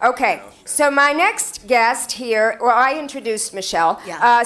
Okay, so my next guest here, well, I introduced Michelle. Yeah.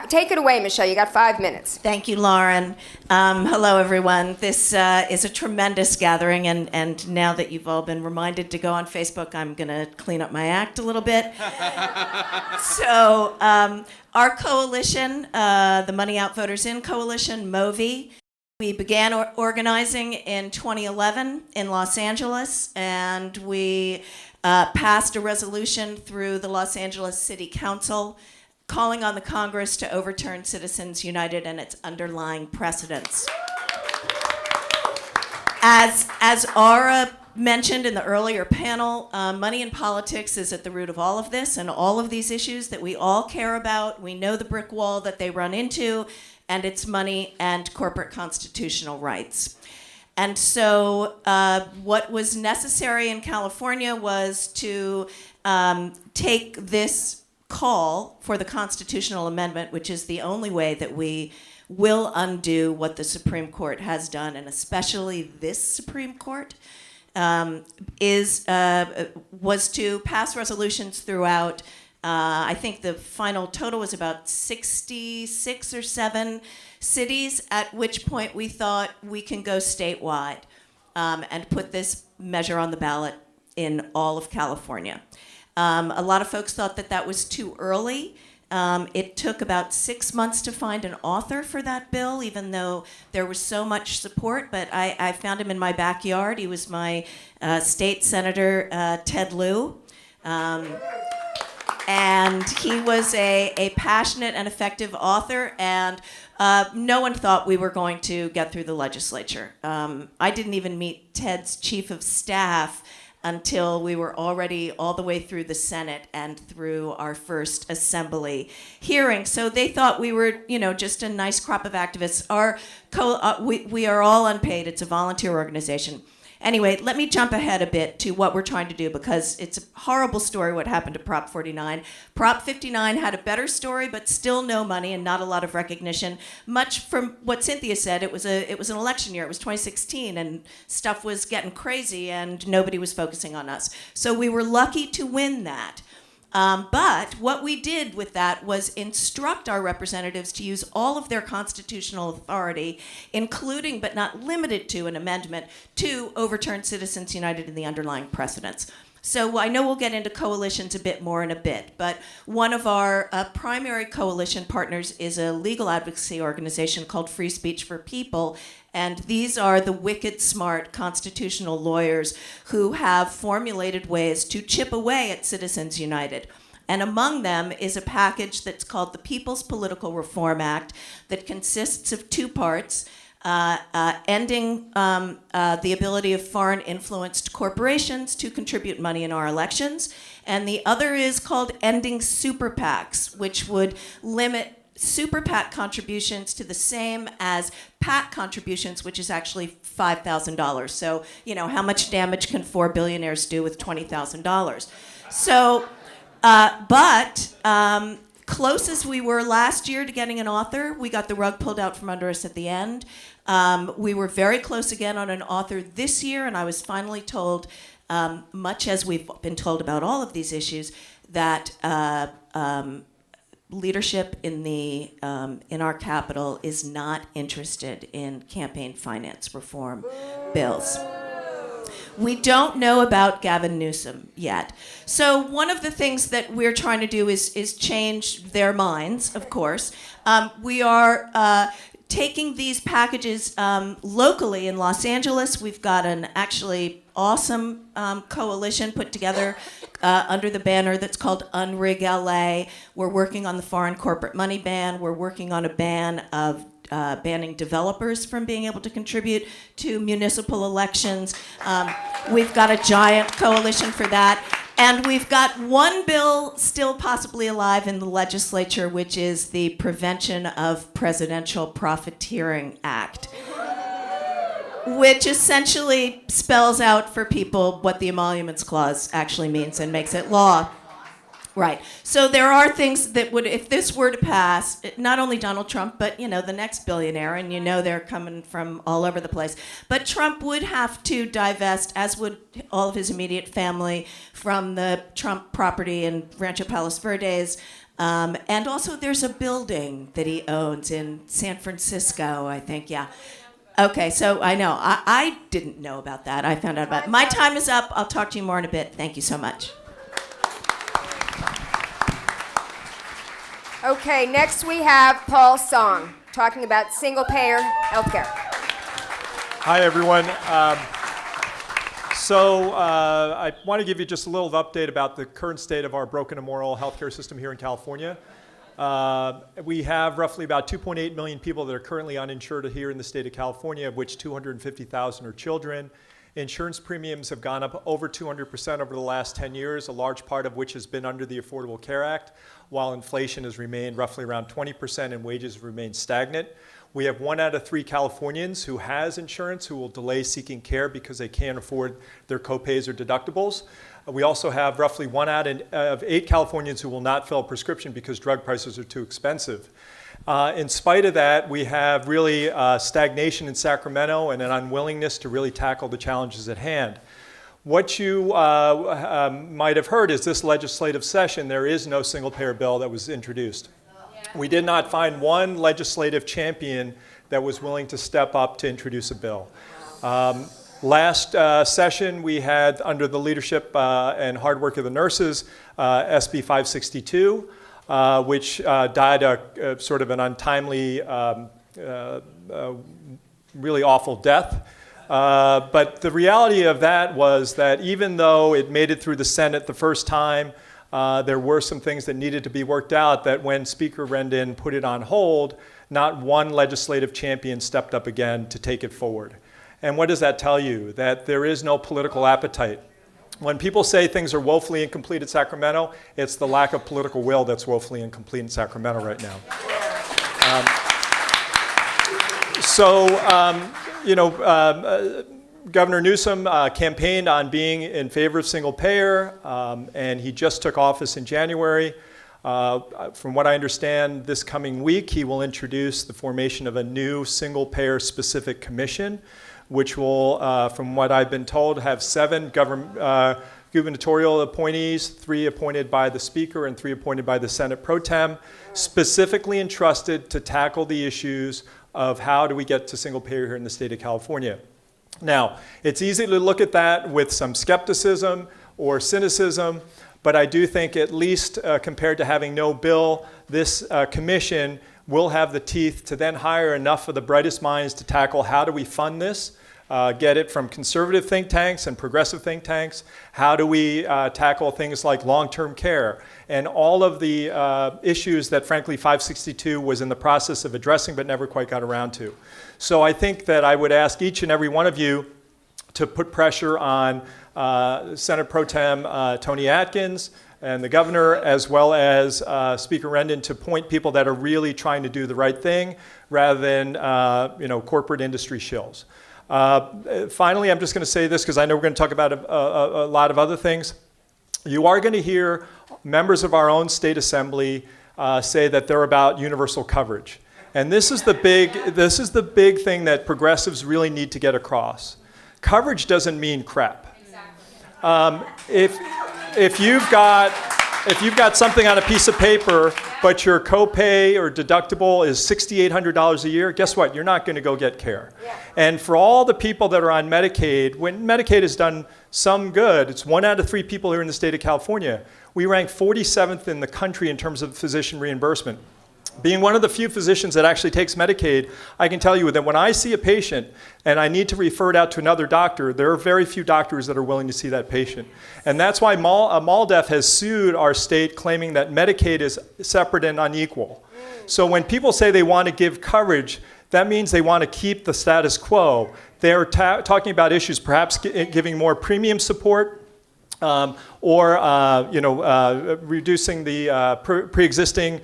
Take it away, Michelle. You got 5 minutes. Thank you, Lauren. Hello, everyone. This is a tremendous gathering, and now that you've all been reminded to go on Facebook, I'm going to clean up my act a little bit. So, our coalition, the Money Out Voters In Coalition, MOVI, we began organizing in 2011 in Los Angeles, and we passed a resolution through the Los Angeles City Council calling on the Congress to overturn Citizens United and its underlying precedents. As Aura mentioned in the earlier panel, money in politics is at the root of all of this and all of these issues that we all care about. We know the brick wall that they run into, and it's money and corporate constitutional rights. And so what was necessary in California was to take this call for the constitutional amendment, which is the only way that we will undo what the Supreme Court has done, and especially this Supreme Court, was to pass resolutions throughout. I think the final total was about 66 or 7 cities, at which point we thought we can go statewide and put this measure on the ballot in all of California. A lot of folks thought that that was too early. It took about 6 months to find an author for that bill, even though there was so much support, but I found him in my backyard. He was my state senator, Ted Lieu. And he was a passionate and effective author, and no one thought we were going to get through the legislature. I didn't even meet Ted's chief of staff until we were already all the way through the Senate and through our first assembly hearing. So they thought we were, just a nice crop of activists. We are all unpaid. It's a volunteer organization. Anyway, let me jump ahead a bit to what we're trying to do, because it's a horrible story what happened to Prop 49. Prop 59 had a better story, but still no money and not a lot of recognition. Much from what Cynthia said, it was an election year. It was 2016, and stuff was getting crazy, and nobody was focusing on us. So we were lucky to win that. But what we did with that was instruct our representatives to use all of their constitutional authority, including but not limited to an amendment, to overturn Citizens United and the underlying precedents. So I know we'll get into coalitions a bit more in a bit, but one of our primary coalition partners is a legal advocacy organization called Free Speech for People, and these are the wicked smart constitutional lawyers who have formulated ways to chip away at Citizens United. And among them is a package that's called the People's Political Reform Act that consists of 2 parts. Ending the ability of foreign-influenced corporations to contribute money in our elections. And the other is called Ending Super PACs, which would limit Super PAC contributions to the same as PAC contributions, which is actually $5,000. So, how much damage can 4 billionaires do with $20,000? So, close as we were last year to getting an author, we got the rug pulled out from under us at the end. We were very close again on an author this year, and I was finally told, much as we've been told about all of these issues, that leadership in our capital is not interested in campaign finance reform bills. We don't know about Gavin Newsom yet. So one of the things that we're trying to do is change their minds, of course. We are taking these packages locally in Los Angeles. We've got an actually awesome coalition put together under the banner that's called Unrig LA. We're working on the foreign corporate money ban. We're working on a ban of banning developers from being able to contribute to municipal elections. We've got a giant coalition for that. And we've got one bill still possibly alive in the legislature, which is the Prevention of Presidential Profiteering Act, which essentially spells out for people what the Emoluments Clause actually means and makes it law. Right. So there are things that would, if this were to pass, not only Donald Trump, but, the next billionaire, and they're coming from all over the place, but Trump would have to divest, as would all of his immediate family, from the Trump property in Rancho Palos Verdes. And also there's a building that he owns in San Francisco, I think, yeah. Okay, so I know. I didn't know about that. I found out about it. My time is up. I'll talk to you more in a bit. Thank you so much. Okay, next we have Paul Song talking about single-payer healthcare. Hi, everyone. I want to give you just a little update about the current state of our broken and moral healthcare system here in California. We have roughly about 2.8 million people that are currently uninsured here in the state of California, of which 250,000 are children. Insurance premiums have gone up over 200% over the last 10 years, a large part of which has been under the Affordable Care Act, while inflation has remained roughly around 20% and wages have remained stagnant. We have 1 out of 3 Californians who has insurance who will delay seeking care because they can't afford their copays or deductibles. We also have roughly 1 out of 8 Californians who will not fill a prescription because drug prices are too expensive. In spite of that, we have really stagnation in Sacramento and an unwillingness to really tackle the challenges at hand. What you might have heard is this legislative session, there is no single-payer bill that was introduced. We did not find one legislative champion that was willing to step up to introduce a bill. Last session, we had, under the leadership and hard work of the nurses, SB 562. Which died a sort of an untimely, really awful death. But the reality of that was that even though it made it through the Senate the first time, there were some things that needed to be worked out that when Speaker Rendon put it on hold, not one legislative champion stepped up again to take it forward. And what does that tell you? That there is no political appetite. When people say things are woefully incomplete in Sacramento, it's the lack of political will that's woefully incomplete in Sacramento right now. Governor Newsom campaigned on being in favor of single payer, and he just took office in January. From what I understand, this coming week, he will introduce the formation of a new single payer specific commission, which will, from what I've been told, have 7 gubernatorial appointees, 3 appointed by the Speaker and 3 appointed by the Senate Pro Tem, specifically entrusted to tackle the issues of how do we get to single payer here in the state of California. Now, it's easy to look at that with some skepticism or cynicism, but I do think at least compared to having no bill, this commission will have the teeth to then hire enough of the brightest minds to tackle how do we fund this, get it from conservative think tanks and progressive think tanks, how do we tackle things like long-term care, and all of the issues that frankly 562 was in the process of addressing but never quite got around to. So I think that I would ask each and every one of you to put pressure on Senate Pro Tem Tony Atkins and the governor, as well as Speaker Rendon, to point people that are really trying to do the right thing rather than corporate industry shills. Finally, I'm just going to say this because I know we're going to talk about a lot of other things. You are going to hear members of our own state assembly say that they're about universal coverage. And this is the big thing that progressives really need to get across. Coverage doesn't mean crap. If you've got something on a piece of paper, but your copay or deductible is $6,800 a year, guess what? You're not going to go get care. Yeah. And for all the people that are on Medicaid, when Medicaid has done some good, it's 1 out of 3 people here in the state of California. We rank 47th in the country in terms of physician reimbursement. Being one of the few physicians that actually takes Medicaid, I can tell you that when I see a patient and I need to refer it out to another doctor, there are very few doctors that are willing to see that patient. And that's why MALDEF has sued our state claiming that Medicaid is separate and unequal. So when people say they want to give coverage, that means they want to keep the status quo. They're talking about issues, perhaps giving more premium support, reducing the pre-existing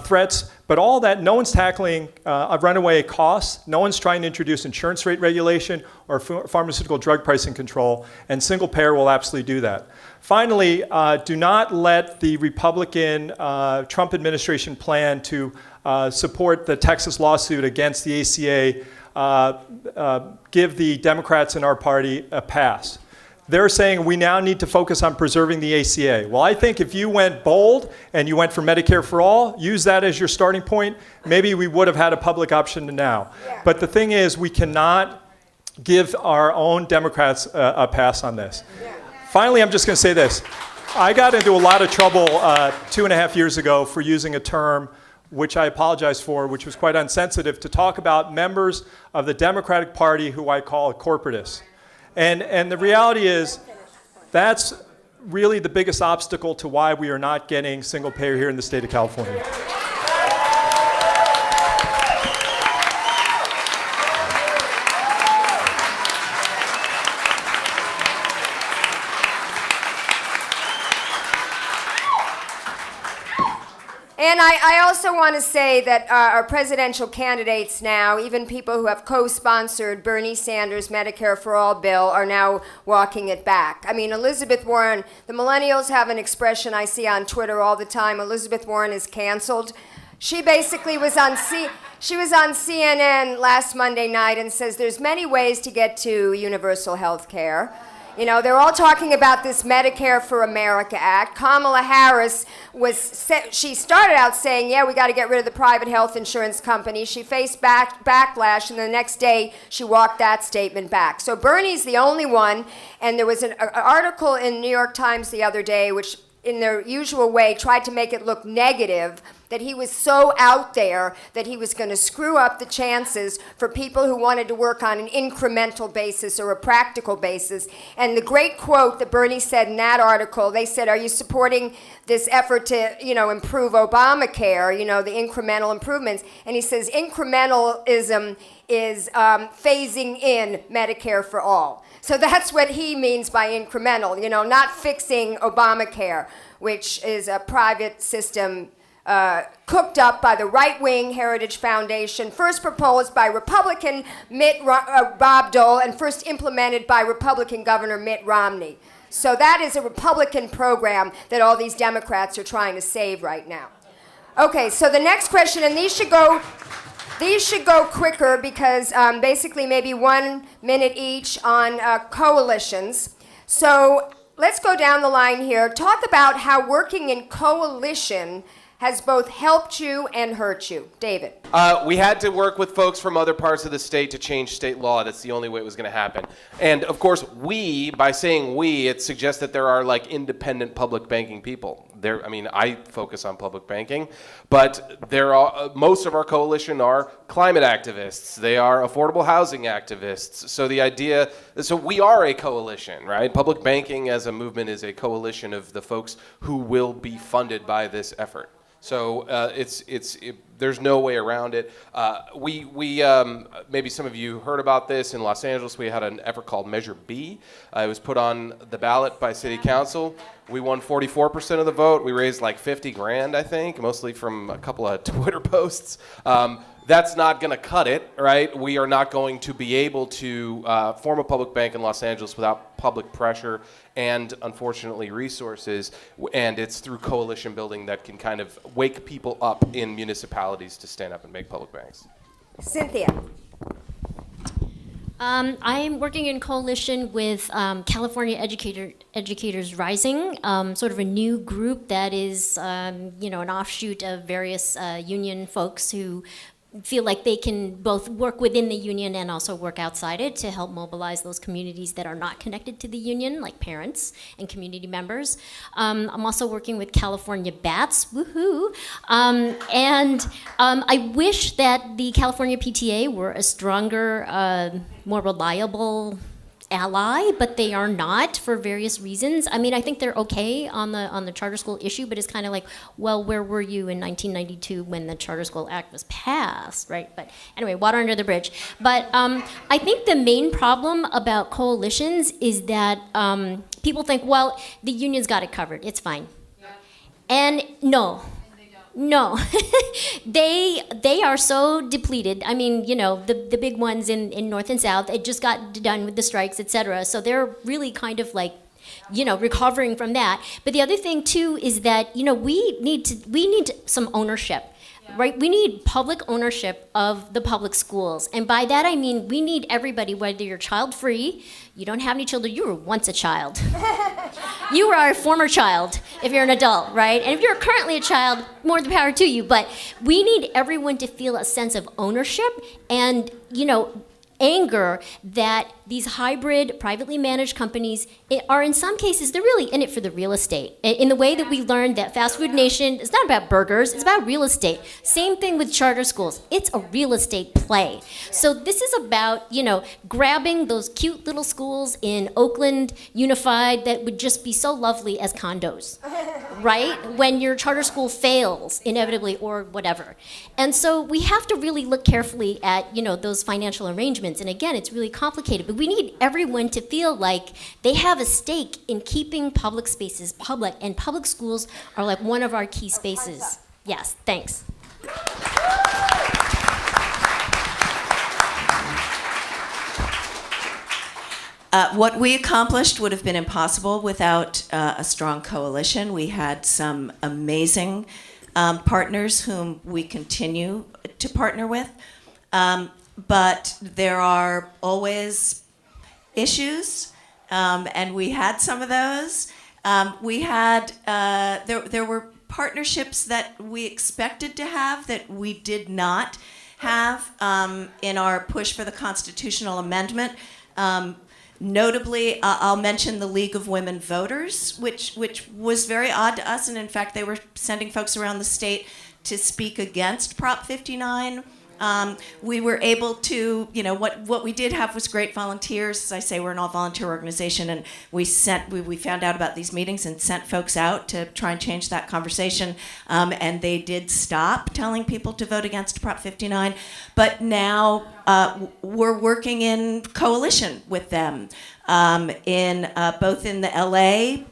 threats. But all that, no one's tackling runaway costs. No one's trying to introduce insurance rate regulation or pharmaceutical drug pricing control, and single payer will absolutely do that. Finally, do not let the Republican Trump administration plan to support the Texas lawsuit against the ACA give the Democrats in our party a pass. They're saying we now need to focus on preserving the ACA. Well, I think if you went bold and you went for Medicare for all, use that as your starting point, maybe we would have had a public option to now. Yeah. But the thing is, we cannot give our own Democrats a pass on this. Yeah. Finally, I'm just going to say this. I got into a lot of trouble 2.5 years ago for using a term which I apologize for, which was quite insensitive, to talk about members of the Democratic Party who I call corporatists. And the reality is, that's really the biggest obstacle to why we are not getting single payer here in the state of California. And I also want to say that our presidential candidates now, even people who have co-sponsored Bernie Sanders' Medicare for All bill, are now walking it back. I mean, Elizabeth Warren, the millennials have an expression I see on Twitter all the time, Elizabeth Warren is canceled. She basically was on CNN last Monday night and says there's many ways to get to universal health care. You know, they're all talking about this Medicare for America Act. Kamala Harris she started out saying, yeah, we got to get rid of the private health insurance companies. She faced backlash, and the next day she walked that statement back. So Bernie's the only one, and there was an article in New York Times the other day which, in their usual way, tried to make it look negative, that he was so out there that he was going to screw up the chances for people who wanted to work on an incremental basis or a practical basis. And the great quote that Bernie said in that article, they said, are you supporting this effort to, improve Obamacare, the incremental improvements? And he says, incrementalism is phasing in Medicare for all. So that's what he means by incremental, not fixing Obamacare, which is a private system cooked up by the right-wing Heritage Foundation, first proposed by Republican Bob Dole, and first implemented by Republican Governor Mitt Romney. So that is a Republican program that all these Democrats are trying to save right now. Okay, so the next question, and these should go quicker because basically maybe 1 minute each on coalitions. So let's go down the line here. Talk about how working in coalition has both helped you and hurt you. David. We had to work with folks from other parts of the state to change state law. That's the only way it was going to happen. And of course, by saying we, it suggests that there are independent public banking people. I focus on public banking, but most of our coalition are climate activists. They are affordable housing activists. So we are a coalition, right? Public banking as a movement is a coalition of the folks who will be funded by this effort. So there's no way around it. Maybe some of you heard about this in Los Angeles. We had an effort called Measure B. It was put on the ballot by City Council. We won 44% of the vote. We raised $50,000, I think, mostly from a couple of Twitter posts. That's not going to cut it, right? We are not going to be able to form a public bank in Los Angeles without public pressure and, unfortunately, resources. And it's through coalition building that can kind of wake people up in municipalities to stand up and make public banks. Cynthia. I'm working in coalition with California Educators Rising, sort of a new group that is, an offshoot of various union folks who feel like they can both work within the union and also work outside it to help mobilize those communities that are not connected to the union, like parents and community members. I'm also working with California Bats, woohoo! I wish that the California PTA were a stronger, more reliable ally, but they are not for various reasons. I mean, I think they're okay on the charter school issue, but it's kind of like, well, where were you in 1992 when the Charter School Act was passed, right? But anyway, water under the bridge. But I think the main problem about coalitions is that people think, well, the union's got it covered, it's fine. And no. No, they are so depleted. I mean, you know, the big ones in North and South, it just got done with the strikes, et cetera. So they're really kind of like, you know, recovering from that. But the other thing too is that, you know, we need some ownership. Right? We need public ownership of the public schools. And by that I mean we need everybody, whether you're child free, you don't have any children, you were once a child. You are a former child if you're an adult, right? And if you're currently a child, more the power to you. But we need everyone to feel a sense of ownership and, you know, anger that these hybrid, privately managed companies are, in some cases, they're really in it for the real estate. In the way that we learned that Fast Food Nation is not about burgers, it's about real estate. Same thing with charter schools. It's a real estate play. So this is about, you know, grabbing those cute little schools in Oakland Unified that would just be so lovely as condos, right? When your charter school fails, inevitably, or whatever. And so we have to really look carefully at, you know, those financial arrangements. And again, it's really complicated, but we need everyone to feel like they have a stake in keeping public spaces public, and public schools are like one of our key spaces. Yes, thanks. What we accomplished would have been impossible without a strong coalition. We had some amazing partners whom we continue to partner with, but there are always issues, and we had some of those. We had there were partnerships that we expected to have that we did not have in our push for the constitutional amendment. Notably, I'll mention the League of Women Voters, which was very odd to us, and in fact, they were sending folks around the state to speak against Prop 59. We were able to, you know, what we did have was great volunteers. As I say, we're an all-volunteer organization, and we found out about these meetings and sent folks out to try and change that conversation, and they did stop telling people to vote against Prop 59. But now we're working in coalition with them in both in the LA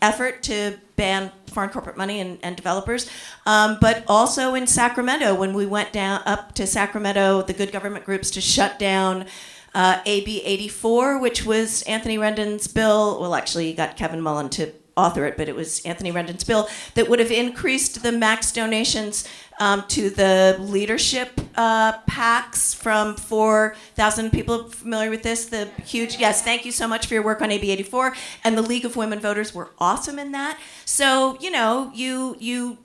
effort to ban foreign corporate money and developers, but also in Sacramento when we went down up to Sacramento, the good government groups, to shut down AB 84, which was Anthony Rendon's bill. Well, actually, he got Kevin Mullen to author it, but it was Anthony Rendon's bill that would have increased the max donations to the leadership PACs from 4,000 people familiar with this. The huge, yes, thank you so much for your work on AB 84. And the League of Women Voters were awesome in that. So, you know, you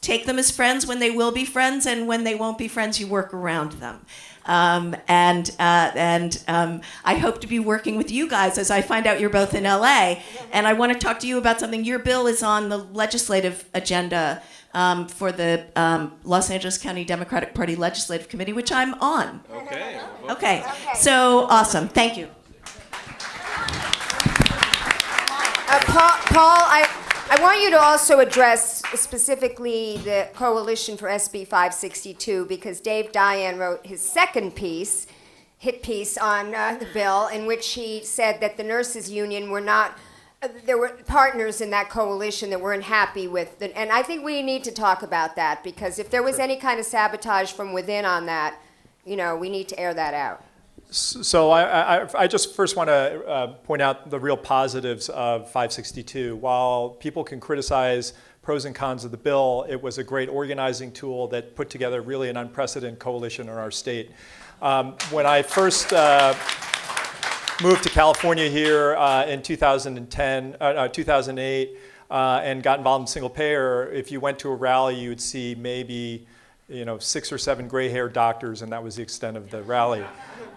take them as friends when they will be friends, and when they won't be friends, you work around them. I hope to be working with you guys as I find out you're both in LA. And I want to talk to you about something. Your bill is on the legislative agenda for the Los Angeles County Democratic Party Legislative Committee, which I'm on. Okay. Okay. So awesome. Thank you. Paul, I want you to also address specifically the coalition for SB 562, because Dave Diane wrote his second hit piece on the bill, in which he said that the nurses union were not, there were partners in that coalition that weren't happy with it. And I think we need to talk about that, because if there was any kind of sabotage from within on that, you know, we need to air that out. So I just first want to point out the real positives of 562. While people can criticize pros and cons of the bill, it was a great organizing tool that put together really an unprecedented coalition in our state. When I first moved to California here in 2008 and got involved in single payer, if you went to a rally, you would see maybe 6 or 7 gray-haired doctors, and that was the extent of the rally.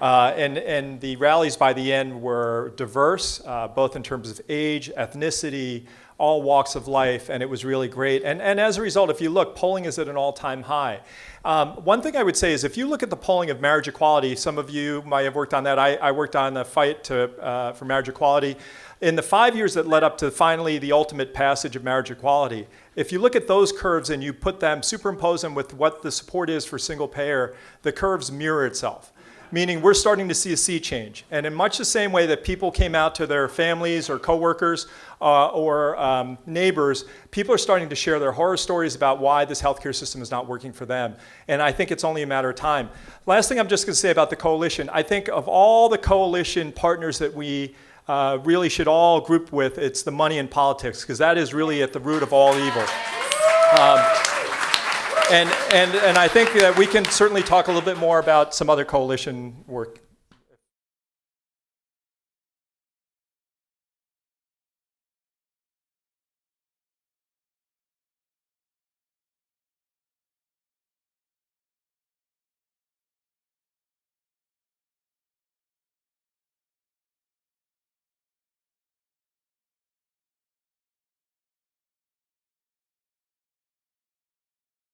And the rallies by the end were diverse, both in terms of age, ethnicity, all walks of life, and it was really great. And as a result, if you look, polling is at an all-time high. One thing I would say is if you look at the polling of marriage equality, some of you might have worked on that. I worked on the fight for marriage equality. In the 5 years that led up to finally the ultimate passage of marriage equality, if you look at those curves and you put them, superimpose them with what the support is for single payer, the curves mirror itself. Meaning we're starting to see a sea change. And in much the same way that people came out to their families or coworkers or neighbors, people are starting to share their horror stories about why this healthcare system is not working for them. And I think it's only a matter of time. Last thing I'm just going to say about the coalition, I think of all the coalition partners that we really should all group with, it's the money in politics, because that is really at the root of all evil. And I think that we can certainly talk a little bit more about some other coalition work.